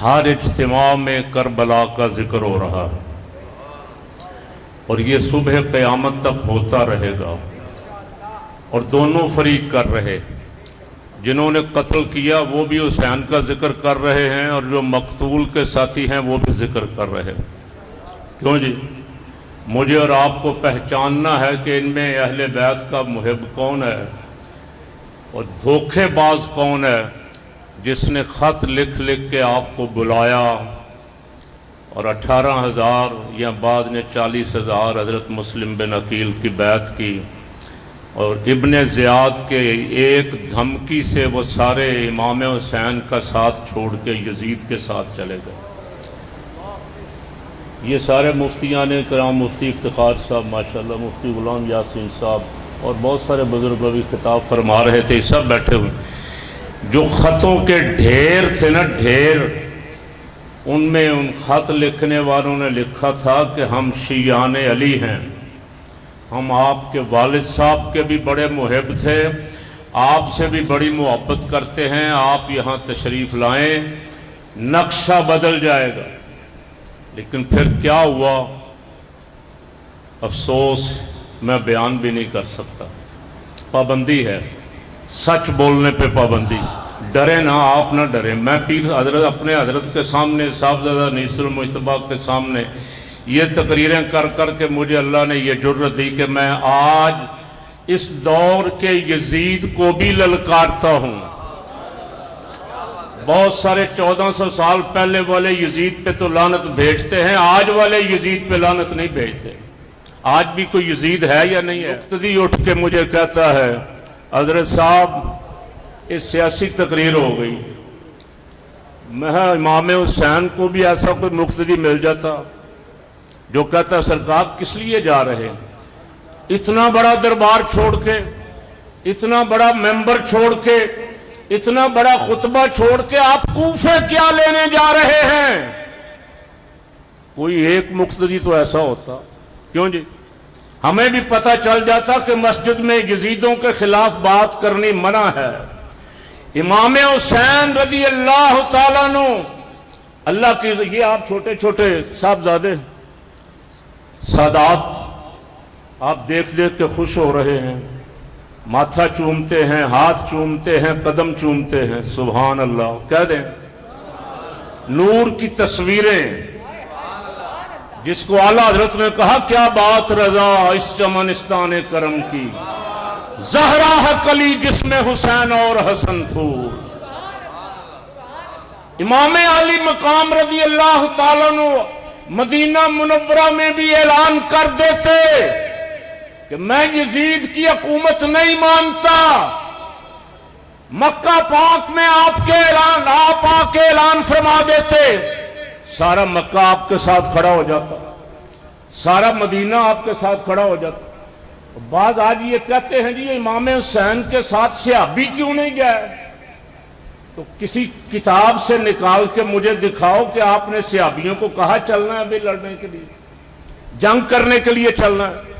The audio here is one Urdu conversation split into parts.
ہر اجتماع میں کربلا کا ذکر ہو رہا ہے اور یہ صبح قیامت تک ہوتا رہے گا، اور دونوں فریق کر رہے، جنہوں نے قتل کیا وہ بھی حسین کا ذکر کر رہے ہیں اور جو مقتول کے ساتھی ہیں وہ بھی ذکر کر رہے ہیں۔ کیوں جی؟ مجھے اور آپ کو پہچاننا ہے کہ ان میں اہل بیت کا محب کون ہے اور دھوکے باز کون ہے، جس نے خط لکھ لکھ کے آپ کو بلایا اور 18,000 یا بعد نے 40,000 حضرت مسلم بن عقیل کی بیعت کی، اور ابن زیاد کے ایک دھمکی سے وہ سارے امام حسین کا ساتھ چھوڑ کے یزید کے ساتھ چلے گئے۔ یہ سارے مفتیان کرام، مفتی افتخار صاحب ماشاءاللہ، مفتی غلام یاسین صاحب اور بہت سارے بزرگ بھی خطاب فرما رہے تھے، سب بیٹھے ہوئے۔ جو خطوں کے ڈھیر تھے نا، ڈھیر، ان میں ان خط لکھنے والوں نے لکھا تھا کہ ہم شیعان علی ہیں، ہم آپ کے والد صاحب کے بھی بڑے محب تھے، آپ سے بھی بڑی محبت کرتے ہیں، آپ یہاں تشریف لائیں، نقشہ بدل جائے گا۔ لیکن پھر کیا ہوا، افسوس میں بیان بھی نہیں کر سکتا۔ پابندی ہے، سچ بولنے پہ پابندی۔ ڈرے نہ، آپ نہ ڈریں۔ میں پیر حضرت اپنے حضرت کے سامنے، صاحبزادہ نیس المجتبیٰ کے سامنے یہ تقریریں کر کر کے مجھے اللہ نے یہ جرت دی کہ میں آج اس دور کے یزید کو بھی للکارتا ہوں۔ بہت سارے 1400 سال پہلے والے یزید پہ تو لعنت بھیجتے ہیں، آج والے یزید پہ لعنت نہیں بھیجتے۔ آج بھی کوئی یزید ہے یا نہیں ہے؟ مقتدی اٹھ کے مجھے کہتا ہے حضرت صاحب یہ سیاسی تقریر ہو گئی۔ میں امام حسین کو بھی ایسا کوئی مقتدی مل جاتا جو کہتا سرکار کس لیے جا رہے ہیں، اتنا بڑا دربار چھوڑ کے، اتنا بڑا ممبر چھوڑ کے، اتنا بڑا خطبہ چھوڑ کے آپ کوفے کیا لینے جا رہے ہیں؟ کوئی ایک مقتدی تو ایسا ہوتا۔ کیوں جی؟ ہمیں بھی پتہ چل جاتا کہ مسجد میں یزیدوں کے خلاف بات کرنی منع ہے۔ امام حسین رضی اللہ تعالیٰ عنہ، اللہ کی، یہ آپ چھوٹے چھوٹے صاحبزادے سادات، آپ دیکھ دیکھ کے خوش ہو رہے ہیں، ماتھا چومتے ہیں، ہاتھ چومتے ہیں، قدم چومتے ہیں، سبحان اللہ کہہ دیں۔ نور کی تصویریں، جس کو اعلیٰ حضرت نے کہا کیا بات رضا اس چمنستان کرم کی، زہرا ہے کلی جس میں حسین اور حسن تھو۔ امام علی مقام رضی اللہ تعالیٰ عنہ مدینہ منورہ میں بھی اعلان کر دیتے کہ میں یزید کی حکومت نہیں مانتا۔ مکہ پاک میں آپ آ کے اعلان فرما دیتے، سارا مکہ آپ کے ساتھ کھڑا ہو جاتا، سارا مدینہ آپ کے ساتھ کھڑا ہو جاتا۔ بعض آج یہ کہتے ہیں جی امام حسین کے ساتھ صحابی کیوں نہیں گئے؟ تو کسی کتاب سے نکال کے مجھے دکھاؤ کہ آپ نے صحابیوں کو کہا چلنا ہے ابھی لڑنے کے لیے، جنگ کرنے کے لیے چلنا ہے؟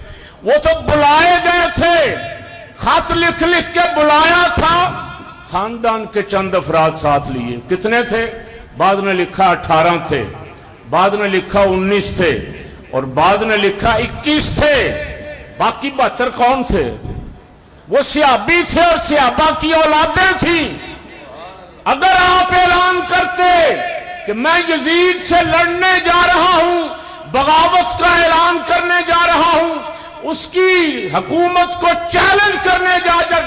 وہ تو بلائے گئے تھے، خط لکھ لکھ کے بلایا تھا، خاندان کے چند افراد ساتھ لیے۔ کتنے تھے؟ بعض نے لکھا 18 تھے، بعض نے لکھا 19 تھے، اور بعض نے لکھا 21 تھے۔ باقی 72 کون تھے؟ وہ صحابی تھے اور صحابہ کی اولادیں تھیں۔ اگر آپ اعلان کرتے کہ میں یزید سے لڑنے جا رہا ہوں، بغاوت کا اعلان کرنے جا رہا ہوں، اس کی حکومت کو چیلنج کرنے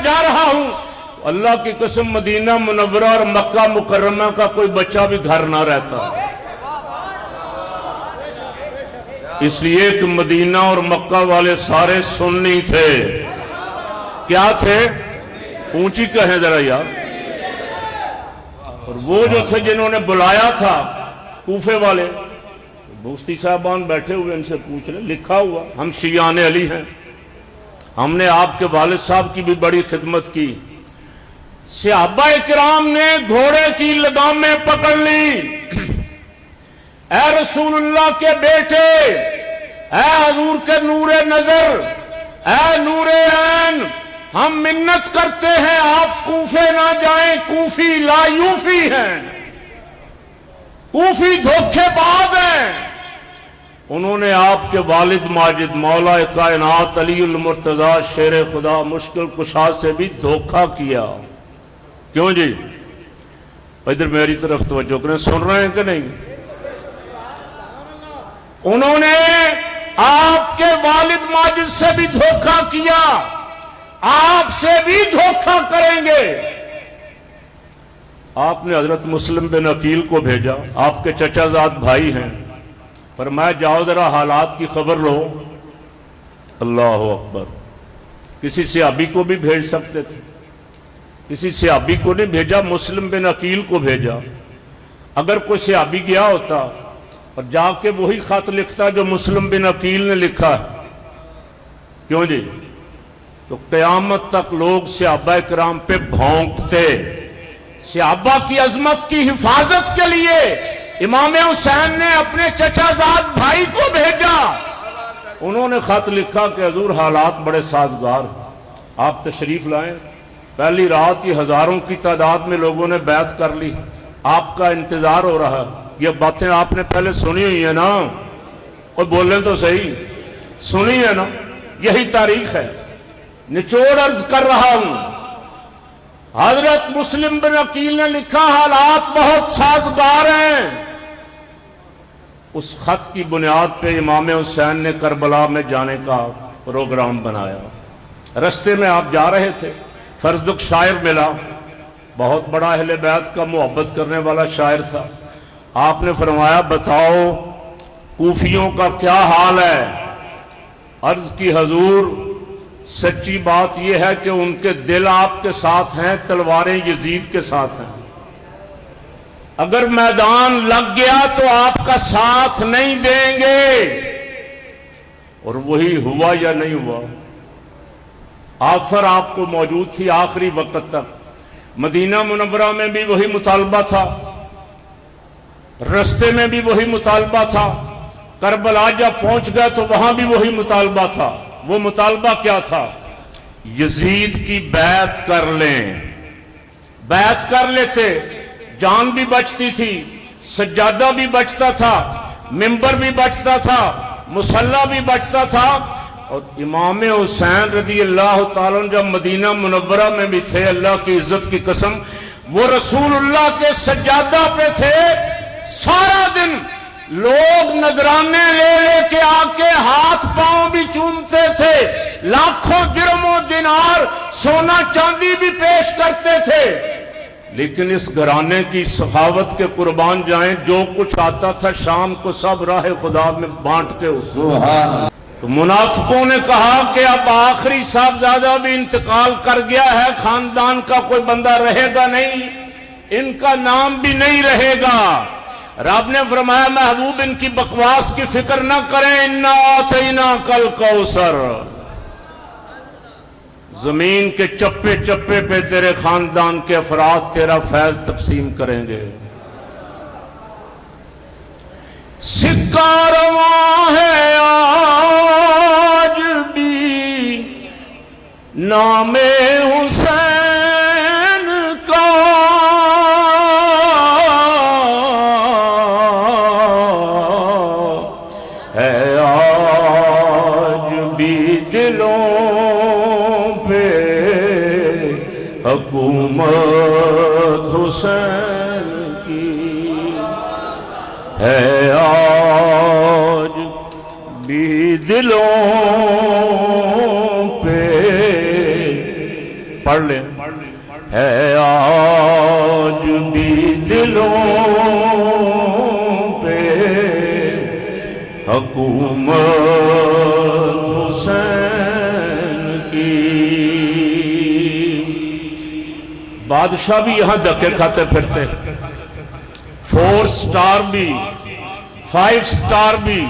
جا رہا ہوں، تو اللہ کی قسم مدینہ منورہ اور مکہ مکرمہ کا کوئی بچہ بھی گھر نہ رہتا۔ اس لیے کہ مدینہ اور مکہ والے سارے سنی تھے۔ کیا تھے؟ اونچی کہیں ذرا یار۔ اور وہ جو تھے جنہوں نے بلایا تھا کوفے والے، مفتی صاحبان بیٹھے ہوئے، ان سے پوچھ لیں، لکھا ہوا ہم شیعان علی ہیں، ہم نے آپ کے والد صاحب کی بھی بڑی خدمت کی۔ صحابہ اکرام نے گھوڑے کی لگامیں پکڑ لی، اے رسول اللہ کے بیٹے، اے حضور کے نور نظر، اے نور عین، ہم منت کرتے ہیں آپ کوفے نہ جائیں، کوفی لا یوفی ہیں، کوفی دھوکے باز ہیں. انہوں نے آپ کے والد ماجد مولا کائنات علی المرتضی شیر خدا مشکل کشا سے بھی دھوکہ کیا. کیوں جی؟ ادھر میری طرف توجہ کریں، سن رہے ہیں کہ نہیں؟ انہوں نے آپ کے والد ماجد سے بھی دھوکہ کیا، آپ سے بھی دھوکہ کریں گے. آپ نے حضرت مسلم بن عقیل کو بھیجا، آپ کے چچا زاد بھائی ہیں، فرمایا جاؤ ذرا حالات کی خبر لو. اللہ اکبر. کسی صحابی کو بھی بھیج سکتے تھے، کسی صحابی کو نہیں بھیجا، مسلم بن عقیل کو بھیجا. اگر کوئی صحابی گیا ہوتا اور جا کے وہی خط لکھتا جو مسلم بن عقیل نے لکھا ہے، کیوں جی؟ تو قیامت تک لوگ صحابہ کرام پہ بھونکتے. صحابہ کی عظمت کی حفاظت کے لیے امام حسین نے اپنے چچا زاد بھائی کو بھیجا. انہوں نے خط لکھا کہ حضور حالات بڑے سازگار، آپ تشریف لائیں. پہلی رات ہی ہزاروں کی تعداد میں لوگوں نے بیعت کر لی، آپ کا انتظار ہو رہا. یہ باتیں آپ نے پہلے سنی ہوئی ہیں نا، اور بولیں تو صحیح، سنی ہے نا؟ یہی تاریخ ہے. نچوڑ عرض کر رہا ہوں، حضرت مسلم بن عقیل نے لکھا حالات بہت سازگار ہیں. اس خط کی بنیاد پہ امام حسین نے کربلا میں جانے کا پروگرام بنایا. رستے میں آپ جا رہے تھے، فرزدق شاعر ملا، بہت بڑا اہل بیت کا محبت کرنے والا شاعر تھا. آپ نے فرمایا بتاؤ کوفیوں کا کیا حال ہے؟ عرض کی حضور سچی بات یہ ہے کہ ان کے دل آپ کے ساتھ ہیں، تلواریں یزید کے ساتھ ہیں. اگر میدان لگ گیا تو آپ کا ساتھ نہیں دیں گے. اور وہی ہوا یا نہیں ہوا؟ آفر آپ کو موجود تھی آخری وقت تک. مدینہ منورہ میں بھی وہی مطالبہ تھا، رستے میں بھی وہی مطالبہ تھا، کربلا جب پہنچ گئے تو وہاں بھی وہی مطالبہ تھا. وہ مطالبہ کیا تھا؟ یزید کی بیعت کر لیں. بیعت کر لیتے، جان بھی بچتی تھی، سجادہ بھی بچتا تھا، منبر بھی بچتا تھا، مصلی بھی بچتا تھا. اور امام حسین رضی اللہ تعالیٰ جب مدینہ منورہ میں بھی تھے، اللہ کی عزت کی قسم، وہ رسول اللہ کے سجادہ پہ تھے. سارا دن لوگ نذرانے لے لے کے آ کے ہاتھ پاؤں بھی چومتے تھے، لاکھوں درہم و دینار سونا چاندی بھی پیش کرتے تھے. لیکن اس گھرانے کی سخاوت کے قربان جائیں، جو کچھ آتا تھا شام کو سب راہ خدا میں بانٹ کے اس. تو منافقوں نے کہا کہ اب آخری صاحبزادہ بھی انتقال کر گیا ہے، خاندان کا کوئی بندہ رہے گا نہیں، ان کا نام بھی نہیں رہے گا. رب نے فرمایا محبوب ان کی بکواس کی فکر نہ کریں، انا اعطیناک الکوثر. زمین کے چپے چپے پہ تیرے خاندان کے افراد تیرا فیض تقسیم کریں گے. سکہ رواں ہے آج بھی نام حسین کا، ہے آج بھی دلوں پہ حکومت حسین کی، ہے آج بھی دلوں پہ. پڑھ لیں. ہے آج بھی دلوں پہ حکومت حسین کی. بادشاہ بھی یہاں دھکے کھاتے پھرتے، 4 سٹار بھی، 5 سٹار بھی،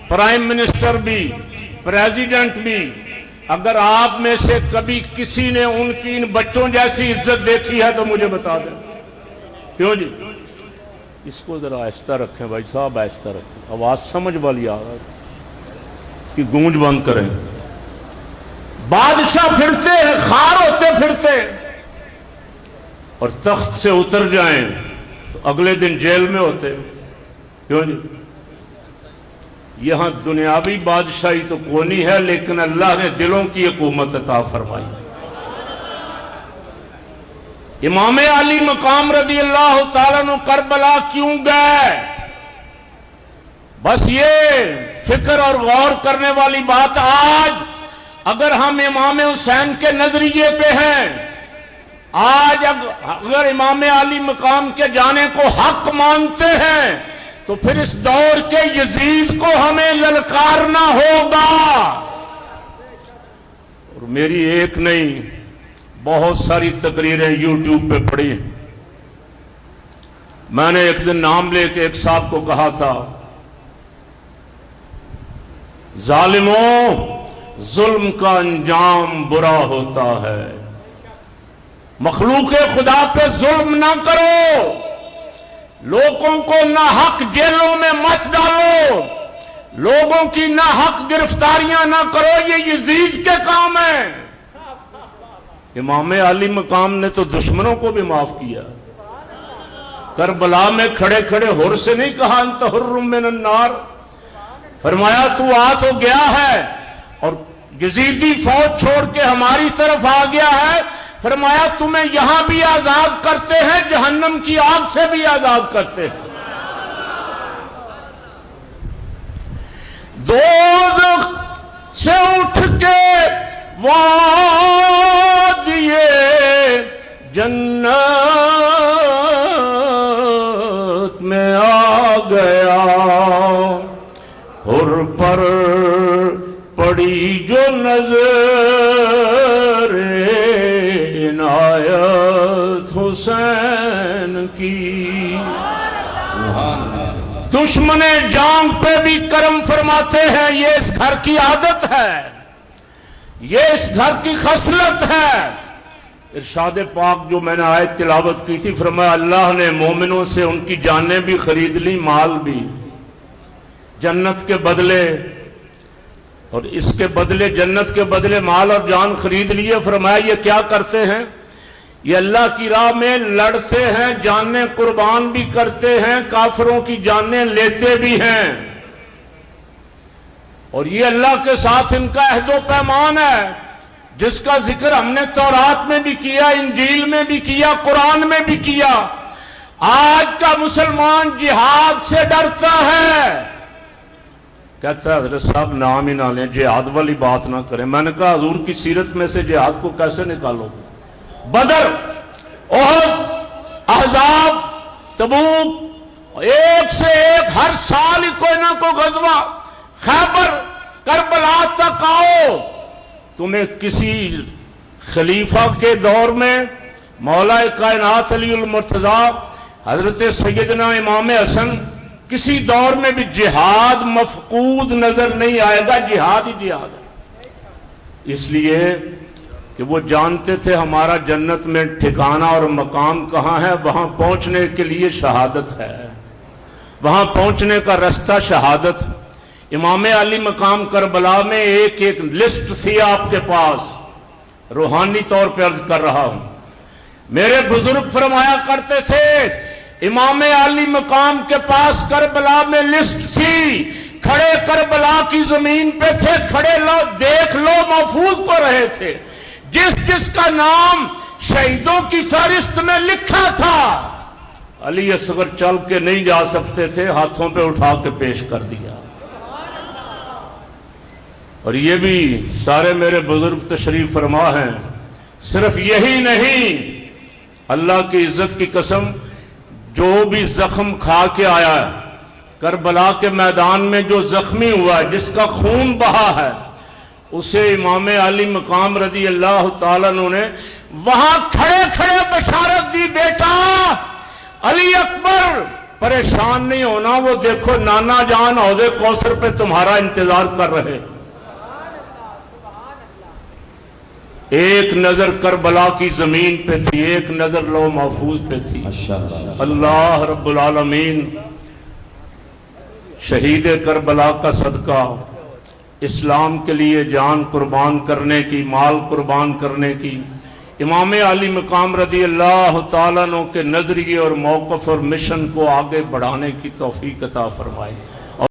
پرائم منسٹر بھی، پریزیڈنٹ بھی. اگر آپ میں سے کبھی کسی نے ان کی ان بچوں جیسی عزت دیکھی ہے تو مجھے بتا دیں. کیوں جی؟ اس کو ذرا آہستہ رکھیں بھائی صاحب، آہستہ رکھیں، آواز سمجھ والی آ رہا ہے، اس کی گونج بند کریں. بادشاہ پھرتے ہیں، خار ہوتے پھرتے، اور تخت سے اتر جائیں تو اگلے دن جیل میں ہوتے. کیوں جی؟ یہاں دنیاوی بادشاہی تو کوئی نہیں ہے، لیکن اللہ نے دلوں کی حکومت عطا فرمائی. امام علی مقام رضی اللہ تعالیٰ عنہ کربلا کیوں گئے؟ بس یہ فکر اور غور کرنے والی بات. آج اگر ہم امام حسین کے نظریے پہ ہیں، آج اگر امام علی مقام کے جانے کو حق مانتے ہیں، تو پھر اس دور کے یزید کو ہمیں للکارنا ہوگا. اور میری ایک نہیں، بہت ساری تقریریں یوٹیوب پہ پڑھی. میں نے ایک دن نام لے کے ایک صاحب کو کہا تھا، ظالموں، ظلم کا انجام برا ہوتا ہے. مخلوق خدا پہ ظلم نہ کرو، لوگوں کو ناحق جیلوں میں مت ڈالو، لوگوں کی ناحق گرفتاریاں نہ کرو، یہ یزید کے کام ہیں. امام علی مقام نے تو دشمنوں کو بھی معاف کیا. کربلا میں کھڑے کھڑے حر سے نہیں کہا انت حر من النار، فرمایا تو آ تو گیا ہے اور یزیدی فوج چھوڑ کے ہماری طرف آ گیا ہے، فرمایا تمہیں یہاں بھی آزاد کرتے ہیں، جہنم کی آگ سے بھی آزاد کرتے ہیں. دوزخ سے اٹھ کے وادی جنت میں آ گیا، حر پر پڑی جو نظر عنایت حسین کی. دشمن جانگ پہ بھی کرم فرماتے ہیں. یہ اس گھر کی عادت ہے، یہ اس گھر کی خصلت ہے. ارشاد پاک جو میں نے آیت تلاوت کی تھی، فرمایا اللہ نے مومنوں سے ان کی جانیں بھی خرید لی، مال بھی، جنت کے بدلے. اور اس کے بدلے، جنت کے بدلے مال اور جان خرید لیے. فرمایا یہ کیا کرتے ہیں؟ یہ اللہ کی راہ میں لڑتے ہیں، جانیں قربان بھی کرتے ہیں، کافروں کی جانیں لیتے بھی ہیں. اور یہ اللہ کے ساتھ ان کا عہد و پیمان ہے، جس کا ذکر ہم نے تورات میں بھی کیا، انجیل میں بھی کیا، قرآن میں بھی کیا. آج کا مسلمان جہاد سے ڈرتا ہے. کہتا ہے حضرت صاحب نام ہی نہ لیں، جہاد والی بات نہ کریں. میں نے کہا حضور کی سیرت میں سے جہاد کو کیسے نکالو؟ بدر، احد، احزاب، تبوک، ایک سے ایک ہر سال ہی کوئی نہ کوئی غزوہ، خیبر، کربلا تک آؤ. تمہیں کسی خلیفہ کے دور میں مولا کائنات علی المرتضیٰ حضرت سیدنا امام حسن کسی دور میں بھی جہاد مفقود نظر نہیں آئے گا. جہاد ہی جہاد ہے. اس لیے کہ وہ جانتے تھے ہمارا جنت میں ٹھکانہ اور مقام کہاں ہے. وہاں پہنچنے کے لیے شہادت ہے، وہاں پہنچنے کا رستہ شہادت. امام علی مقام کربلا میں ایک ایک لسٹ تھی آپ کے پاس. روحانی طور پہ عرض کر رہا ہوں، میرے بزرگ فرمایا کرتے تھے امام علی مقام کے پاس کربلا میں لسٹ تھی. کھڑے کربلا کی زمین پہ تھے، کھڑے لو دیکھ لو محفوظ کو رہے تھے. جس جس کا نام شہیدوں کی فہرست میں لکھا تھا، علی اصغر چل کے نہیں جا سکتے تھے، ہاتھوں پہ اٹھا کے پیش کر دیا. اور یہ بھی سارے میرے بزرگ تشریف فرما ہیں. صرف یہی نہیں، اللہ کی عزت کی قسم، جو بھی زخم کھا کے آیا ہے کربلا کے میدان میں، جو زخمی ہوا ہے، جس کا خون بہا ہے، اسے امام علی مقام رضی اللہ تعالیٰ عنہ نے وہاں کھڑے کھڑے بشارت دی، بیٹا علی اکبر پریشان نہیں ہونا، وہ دیکھو نانا جان حوض کوثر پہ تمہارا انتظار کر رہے. ایک نظر کربلا کی زمین پہ تھی، ایک نظر لو محفوظ پہ تھی. اللہ رب العالمین شہید کربلا کا صدقہ، اسلام کے لیے جان قربان کرنے کی، مال قربان کرنے کی، امام علی مقام رضی اللہ تعالیٰ عنہ کے نظریے اور موقف اور مشن کو آگے بڑھانے کی توفیق عطا فرمائے۔